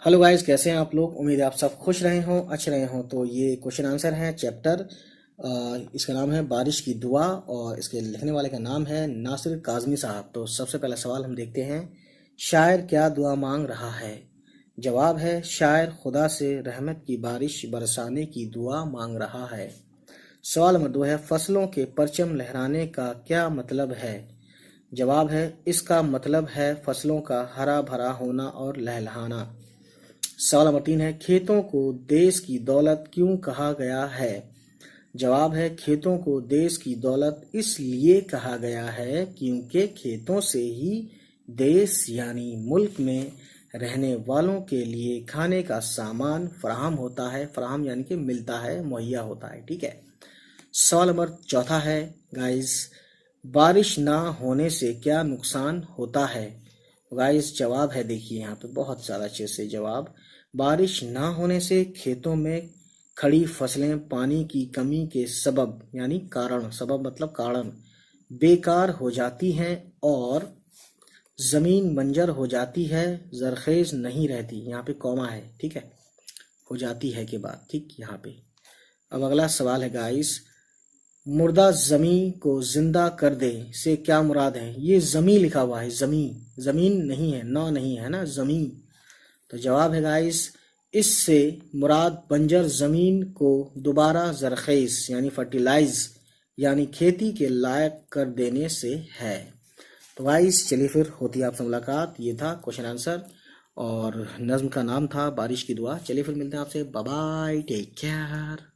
Hello guys, कैसे हैं आप लोग। उम्मीद है आप सब खुश रहे हों, अच्छे रहे हों। तो ये क्वेश्चन आंसर है चैप्टर। इसका नाम है बारिश की दुआ और इसके लिखने वाले का नाम है नासिर काज़मी साहब। तो सबसे पहला सवाल हम देखते हैं, शायर क्या दुआ मांग रहा है। जवाब है, शायर खुदा से रहमत की बारिश बरसाने की दुआ मांग रहा है। सवाल नंबर 2 है, फसलों के परचम लहराने का क्या मतलब है। जवाब है, इसका मतलब है फसलों का हरा भरा होना और लहलहाना। सवाल नंबर 3 है, खेतों को देश की दौलत क्यों कहा गया है। जवाब है, खेतों को देश की दौलत इसलिए कहा गया है क्योंकि खेतों से ही देश यानी मुल्क में रहने वालों के लिए खाने का सामान फराहम होता है। फराहम यानी कि मिलता है, मुहैया होता है। ठीक है। सवाल नंबर 4 है गाइस, बारिश ना होने से क्या नुकसान होता है। गाइस जवाब है, देखिए यहाँ पे बहुत सारा अच्छे से जवाब। बारिश ना होने से खेतों में खड़ी फसलें पानी की कमी के सबब यानी कारण, सबब मतलब कारण, बेकार हो जाती हैं और जमीन बंजर हो जाती है, जरखेज नहीं रहती। यहाँ पे कॉमा है, ठीक है, हो जाती है के बाद, ठीक यहाँ पे। अब अगला सवाल है गाइस, मुर्दा जमी को जिंदा कर दे से क्या मुराद है। ये जमी लिखा हुआ है, जमी, जमीन नहीं है, ना नहीं है ना, जमी। तो जवाब है गाइस, इससे मुराद बंजर जमीन को दोबारा जरखेज यानी फर्टिलाइज यानी खेती के लायक कर देने से है। तो गाइस चलिए फिर होती है आपसे मुलाकात। ये था क्वेश्चन आंसर और नज्म का नाम था बारिश की दुआ। चलिए फिर मिलते हैं आपसे। Bye bye, take care.